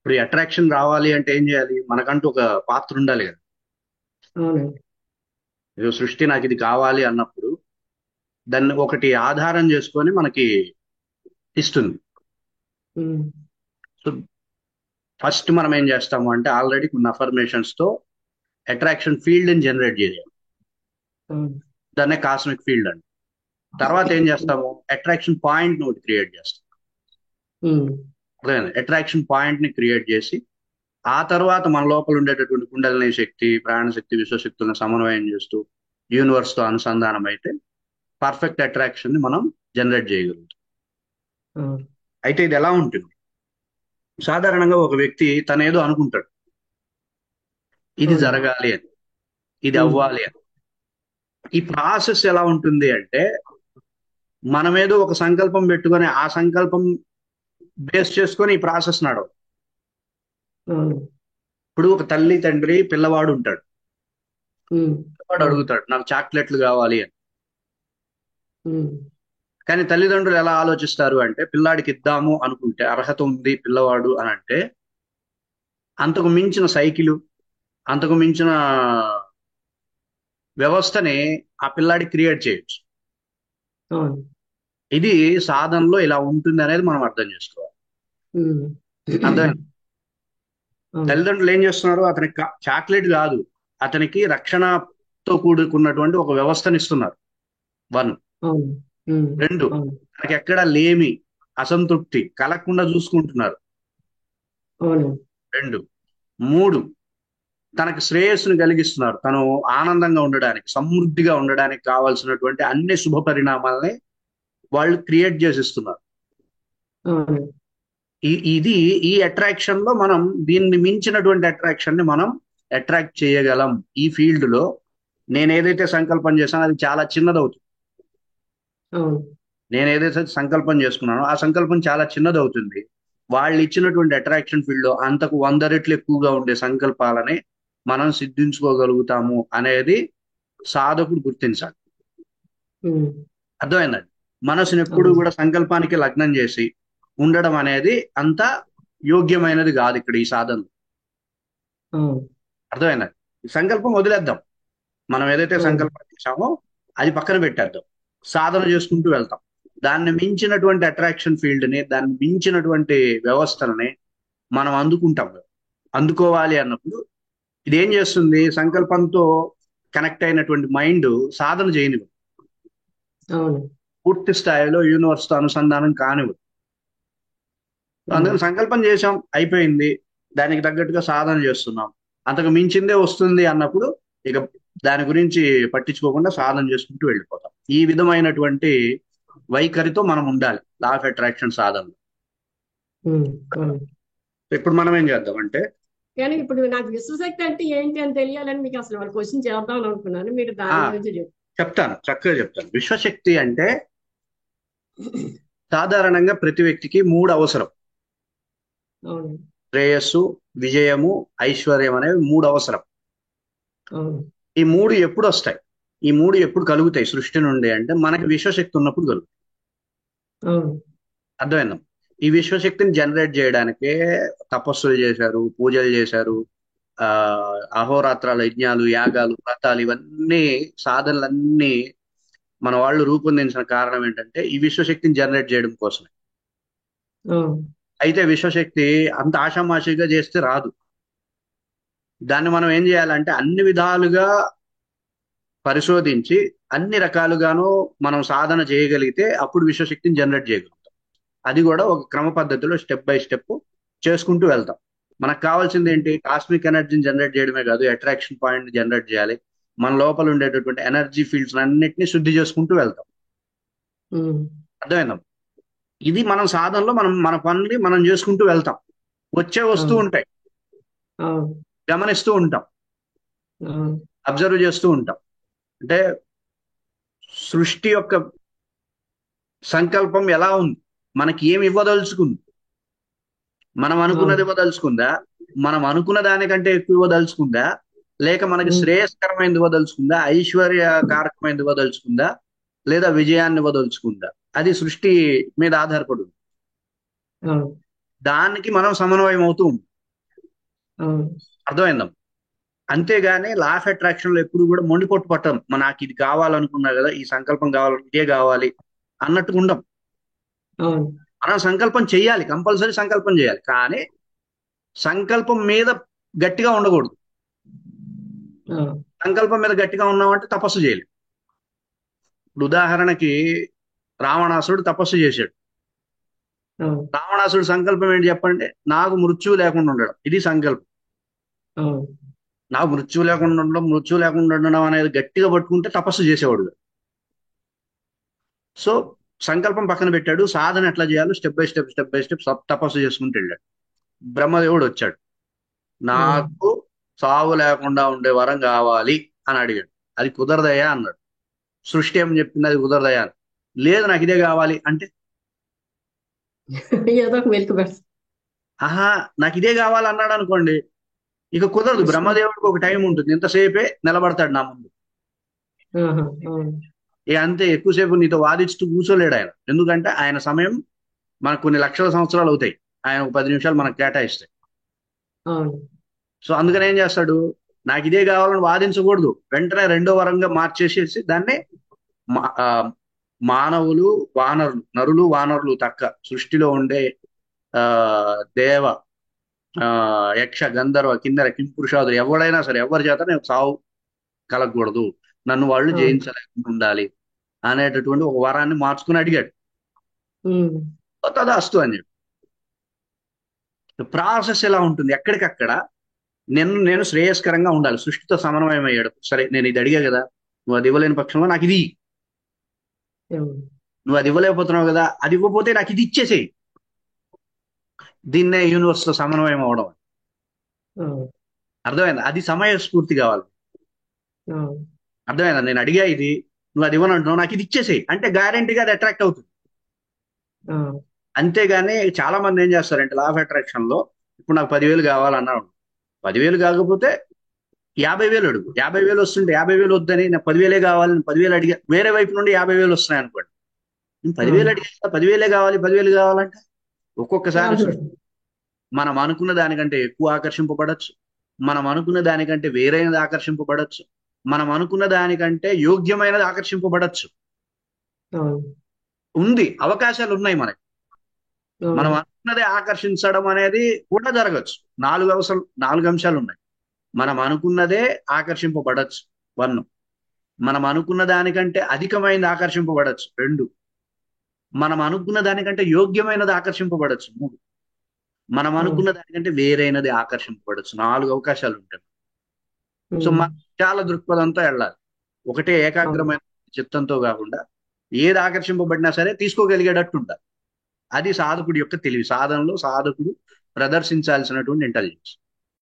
ఇప్పుడు అట్రాక్షన్ రావాలి అంటే ఏం చేయాలి? మనకంటూ ఒక పాత్ర ఉండాలి కదా. అవునండి. ఏదో సృష్టి నాకు ఇది కావాలి అన్నప్పుడు దాన్ని ఒకటి ఆధారం చేసుకొని మనకి ఇస్తుంది. ఉమ్, సో ఫస్ట్ మనం ఏం చేస్తాము అంటే ఆల్రెడీ కొన్ని అఫర్మేషన్స్ తో అట్రాక్షన్ ఫీల్డ్ ని జనరేట్ చేయాలి. అవును. దాన్నే కాస్మిక్ ఫీల్డ్ అండి. తర్వాత ఏం ఉమ్, చేస్తాము? అట్రాక్షన్ పాయింట్ ఒకటి క్రియేట్ చేస్తాం. ఉమ్, అట్రాక్షన్ పాయింట్ ని క్రియేట్ చేసి ఆ తర్వాత మన లోపల ఉండేటటువంటి కుండలిని శక్తి, ప్రాణశక్తి, విశ్వశక్తులను సమన్వయం చేస్తూ యూనివర్స్ తో అనుసంధానం అయితే పర్ఫెక్ట్ అట్రాక్షన్ ని మనం జనరేట్ చేయగలుగుతాం. అవును. అయితే ఇది ఎలా ఉంటుంది? సాధారణంగా ఒక వ్యక్తి తనేదో అనుకుంటాడు, ఇది అవునండి. జరగాలి అని, ఇది ఉమ్, అవ్వాలి అని. ఈ ప్రాసెస్ ఎలా ఉంటుంది అంటే మనమేదో ఒక సంకల్పం పెట్టుకొని ఆ సంకల్పం బేస్ చేసుకొని ఈ ప్రాసెస్ నడవు. అవును. ఇప్పుడు ఒక తల్లి తండ్రి పిల్లవాడు ఉంటాడు. ఉమ్, పిల్లవాడు అవును. అడుగుతాడు నాకు చాక్లెట్లు కావాలి అని. ఉమ్, కానీ తల్లిదండ్రులు ఎలా ఆలోచిస్తారు అంటే పిల్లాడికి ఇద్దాము అనుకుంటే అర్హత ఉంది పిల్లవాడు అని అంటే అంతకు మించిన సైకిలు, అంతకు మించిన వ్యవస్థని ఆ పిల్లాడికి క్రియేట్ చేయొచ్చు. అవును. ఇది సాధనలో ఇలా ఉంటుంది అనేది మనం అర్థం చేసుకోవాలి. ఉమ్, అర్థమైంది? అవును. తల్లిదండ్రులు ఏం చేస్తున్నారు? అతనికి చాక్లెట్ కాదు, అతనికి రక్షణతో కూడుకున్నటువంటి ఒక వ్యవస్థని ఇస్తున్నారు. వన్. అవును. ఉమ్, రెండు, అవును. తనకి ఎక్కడ లేమి, అసంతృప్తి కలగకుండా చూసుకుంటున్నారు. అవును. రెండు. మూడు, తనకి శ్రేయస్సును కలిగిస్తున్నారు. తను ఆనందంగా ఉండడానికి, సమృద్ధిగా ఉండడానికి కావాల్సినటువంటి అన్ని శుభ పరిణామాలని వాళ్ళు క్రియేట్ చేసిస్తున్నారు. అవును. ఇది ఈ అట్రాక్షన్ లో మనం దీన్ని మించినటువంటి అట్రాక్షన్ ని మనం అట్రాక్ట్ చేయగలం. ఈ ఫీల్డ్ లో నేను ఏదైతే సంకల్పం చేశానో అది చాలా చిన్నదవుతుంది. అవును. నేను ఏదైతే సంకల్పం చేసుకున్నానో ఆ సంకల్పం చాలా చిన్నదవుతుంది. వాళ్ళు ఇచ్చినటువంటి అట్రాక్షన్ ఫీల్డ్ లో అంతకు 100 రెట్లు ఎక్కువగా ఉండే సంకల్పాలని మనం సిద్ధించుకోగలుగుతాము అనేది సాధకుడు గుర్తించాలి. ఉమ్, అర్థమైందండి? మనసుని ఎప్పుడు అవును. కూడా సంకల్పానికి లగ్నం చేసి ఉండడం అనేది అంత యోగ్యమైనది కాదు ఇక్కడ ఈ సాధన. అవును. అర్థమైందండి? ఈ సంకల్పం వదిలేద్దాం. మనం ఏదైతే అవును. సంకల్పం చేశామో అది పక్కన పెట్టేద్దాం. సాధన చేసుకుంటూ వెళ్తాం. దాన్ని మించినటువంటి అట్రాక్షన్ ఫీల్డ్ ని, దాన్ని మించినటువంటి వ్యవస్థలని మనం అందుకుంటాం. అందుకోవాలి అన్నప్పుడు ఇది ఏం చేస్తుంది? సంకల్పంతో కనెక్ట్ అయినటువంటి మైండ్ సాధన చేయనివ్వదు. అవును. పూర్తి స్థాయిలో యూనివర్స్ తో అనుసంధానం కానివ్వదు. అవును. అందుకని సంకల్పం చేశాం, అయిపోయింది, దానికి తగ్గట్టుగా సాధన చేస్తున్నాం, అంతకు మించిందే వస్తుంది అన్నప్పుడు ఇక దాని గురించి పట్టించుకోకుండా సాధన చేసుకుంటూ వెళ్ళిపోతాం. ఈ విధమైనటువంటి వైఖరితో మనం ఉండాలి లా ఆఫ్ అట్రాక్షన్ సాధన. ఉమ్, అవును. ఇప్పుడు మనం ఏం చేద్దాం అంటే కానీ ఇప్పుడు నాకు విశ్వశక్తి అంటే ఏంటి అని తెలియాలని మీకు అసలు వాళ్ళ క్వశ్చన్ చేద్దాం అనుకున్నాను. మీరు ఆ దాని గురించి చెప్పు. చెప్తాను, చక్కగా చెప్తాను. విశ్వశక్తి అంటే సాధారణంగా ప్రతి వ్యక్తికి మూడు అవసరం. అవును. శ్రేయస్సు, విజయము, ఐశ్వర్యం అనేవి మూడు అవసరం. అవును. ఈ మూడు ఎప్పుడు వస్తాయి? ఈ మూడు ఎప్పుడు కలుగుతాయి సృష్టి నుండి అంటే మనకి విశ్వశక్తి ఉన్నప్పుడు కలుగుతాయి. అవును. అర్థమైందా? ఈ విశ్వశక్తిని జనరేట్ చేయడానికే తపస్సులు చేశారు, పూజలు చేశారు, ఆ అహోరాత్రాల యజ్ఞాలు, యాగాలు, వ్రతాలు, ఇవన్నీ సాధనలన్నీ మన వాళ్ళు రూపొందించిన కారణం ఏంటంటే ఈ విశ్వశక్తిని జనరేట్ చేయడం కోసమే. అవును. అయితే విశ్వశక్తి అంత ఆషామాషిగా చేస్తే రాదు. దాన్ని మనం ఏం చేయాలంటే అన్ని విధాలుగా పరిశోధించి అన్ని రకాలుగాను మనం సాధన చేయగలిగితే అప్పుడు విశ్వశక్తిని జనరేట్ చేయగలుగుతాం. అది కూడా ఒక క్రమ పద్ధతిలో స్టెప్ బై స్టెప్ చేసుకుంటూ వెళ్తాం. మనకు కావాల్సింది ఏంటి? కాస్మిక్ ఎనర్జీని జనరేట్ చేయడమే కాదు, అట్రాక్షన్ పాయింట్ జనరేట్ చేయాలి. మన లోపల ఉండేటటువంటి ఎనర్జీ ఫీల్డ్స్ అన్నిటిని శుద్ధి చేసుకుంటూ వెళ్తాం. ఉమ్, అర్థమైందా? ఇది మనం సాధనలో మనం మన పనులు మనం చేసుకుంటూ వెళ్తాం. వచ్చే వస్తూ అవును. ఉంటాయి, అవును. గమనిస్తూ ఉంటాం, అవును. అబ్జర్వ్ చేస్తూ ఉంటాం. అంటే సృష్టి యొక్క సంకల్పం ఎలా ఉంది, మనకి ఏమి ఇవ్వదలుచుకుంది, మనం అనుకున్నది అవును. ఇవ్వదలుచుకుందా, మనం అనుకున్న దానికంటే ఎక్కువ ఇవ్వదలుచుకుందా, లేక మనకి ఉమ్, శ్రేయస్కరమైనది ఇవ్వదలుచుకుందా, ఐశ్వర్య కారకమైనది ఇవ్వదలుచుకుందా, లేదా విజయాన్ని ఇవ్వదలుచుకుందా, అది సృష్టి మీద ఆధారపడి ఉంది. అవును. దానికి మనం సమన్వయం అవుతూ ఉంటాం. అవును. అర్థమైందా? అంతేగాని లా ఆఫ్ అట్రాక్షన్ లో ఎప్పుడు కూడా మొండి పొట్టు పట్టం. నాకు ఇది కావాలనుకున్నా కదా, ఈ సంకల్పం కావాలి, ఇదే కావాలి అన్నట్టుగా ఉండం. అవును. మనం సంకల్పం చేయాలి, కంపల్సరీ సంకల్పం చేయాలి, కానీ సంకల్పం మీద గట్టిగా ఉండకూడదు. అవును. సంకల్పం మీద గట్టిగా ఉన్నామంటే తపస్సు చేయాలి. ఇప్పుడు ఉదాహరణకి రావణాసుడు తపస్సు చేశాడు. అవును. రావణాసుడు సంకల్పం ఏంటి చెప్పండి? నాకు మృత్యువు లేకుండా ఉండడం, ఇది సంకల్పం. అవును. నాకు మృత్యువు లేకుండా ఉండడం, మృత్యువు లేకుండా ఉండడం అనేది గట్టిగా పట్టుకుంటే తపస్సు చేసేవాడు కాదు. సో సంకల్పం పక్కన పెట్టాడు, సాధన ఎట్లా చేయాలో step by step, step by step తపస్సు చేసుకుంటూ వెళ్ళాడు. బ్రహ్మదేవుడు వచ్చాడు, అవును. నాకు సావు లేకుండా ఉండే వరం కావాలి అని అడిగాడు. అది కుదరదయ్యా అన్నాడు. సృష్టి ఏం చెప్పింది? అది కుదరదయ్యా అని. లేదు, నాకు ఇదే కావాలి అంటే, ఏదో ఒక మెలిక పెడతాం. ఆహా, నాకు ఇదే కావాలి అన్నాడు అనుకోండి, ఇక కుదరదు. కృష్ణ. బ్రహ్మదేవుడికి ఒక టైం ఉంటుంది, ఇంతసేపే నిలబడతాడు నా ముందు. ఆహా. అవును. ఇక అంతే, ఎక్కువసేపు నీతో వాదిస్తూ కూర్చోలేడు ఆయన. ఎందుకంటే ఆయన సమయం మనకు కొన్ని లక్షల సంవత్సరాలు అవుతాయి, ఆయన ఒక 10 నిమిషాలు మనకు కేటాయిస్తాయి. అవును. సో అందుకని ఏం చేస్తాడు? నాకు ఇదే కావాలని వాదించకూడదు, వెంటనే రెండో వరంగా మార్చేసేసి దాన్ని మా- ఆ, మానవులు, వానరులు, నరులు వానరులు తక్క సృష్టిలో ఉండే ఆ దేవ, ఆ యక్ష, గంధర్వ, కిన్నెర, కింపురుషాదులు ఎవడైనా సరే ఎవరి చేత నేను సావు కలగకూడదు, నన్ను వాళ్ళు అవును. జయించలేకుండా ఉండాలి అనేటటువంటి ఒక వరాన్ని మార్చుకుని అడిగాడు. ఉమ్. తదాస్తు అని చెప్పి. ప్రాసెస్ ఎలా ఉంటుంది? ఎక్కడికక్కడ నేను శ్రేయస్కరంగా ఉండాలి, సృష్టితో సమన్వయం అయ్యాడు. సరే, నేను ఇది అడిగా కదా, నువ్వు అది ఇవ్వలేని పక్షంలో నాకు ఇది ఇయ్యి. అవును. నువ్వు అది ఇవ్వలేకపోతున్నావు కదా, అది ఇవ్వకపోతే నాకు ఇది ఇచ్చేసేయి. దీన్నే యూనివర్స్ తో సమన్వయం అవడం. అవును. అర్థమైందా? అది సమయస్ఫూర్తి కావాలి. అవును. అర్థమైందా? నేను అడిగా ఇది, నువ్వు అది ఇవ్వనంటున్నావు, నాకు ఇది ఇచ్చేసేయి అంటే గ్యారంటీగా అది అట్రాక్ట్ అవుతుంది. అవును. అంతేగాని చాలా మంది ఏం చేస్తారంటే లా ఆఫ్ అట్రాక్షన్ లో, ఇప్పుడు నాకు 10,000 కావాలన్నాడు, 10,000 కాకపోతే 50,000 అడుగు. 50,000 వస్తుంటే 50,000 వద్దని, నేను 10,000 కావాలి, నేను 10,000 అడిగా, వేరే వైపు నుండి 50,000 వస్తున్నాయి అనుకోండి. నేను 10,000 అవును. అడిగా, 10,000 కావాలి, 10,000 కావాలంటే ఒక్కొక్కసారి అవును. మనం అనుకున్న దానికంటే ఎక్కువ ఆకర్షింపబడచ్చు, మనం అనుకున్న దానికంటే వేరైనది ఆకర్షింపబడచ్చు, మనం అనుకున్న దానికంటే యోగ్యమైనది ఆకర్షింపబడచ్చు. అవును. ఉంది, అవకాశాలు ఉన్నాయి మనకి. మనం అవును. అనుకున్నదే ఆకర్షించడం అనేది కూడా జరగచ్చు. 4 అంశాలు ఉన్నాయి. మనం అనుకున్నదే ఆకర్షింపబడచ్చు, 1. మనం అనుకున్న దానికంటే అధికమైనది ఆకర్షింపబడచ్చు, 2. మనం అనుకున్న దానికంటే యోగ్యమైనది ఆకర్షింపబడచ్చు, 3. మనం అవును. అనుకున్న దానికంటే వేరైనది ఆకర్షింపబడచ్చు, 4 అవకాశాలు ఉంటాయి. సో ఉమ్. మనం చాలా దృక్పథంతో వెళ్ళాలి. ఒకటే అవును. ఏకాగ్రమైన చిత్తంతో కాకుండా ఏది ఆకర్షింపబడినా సరే తీసుకోగలిగేటట్టు ఉండాలి. అది సాధకుడి యొక్క తెలివి. సాధనలో సాధకుడు ప్రదర్శించాల్సినటువంటి ఇంటెలిజెన్స్.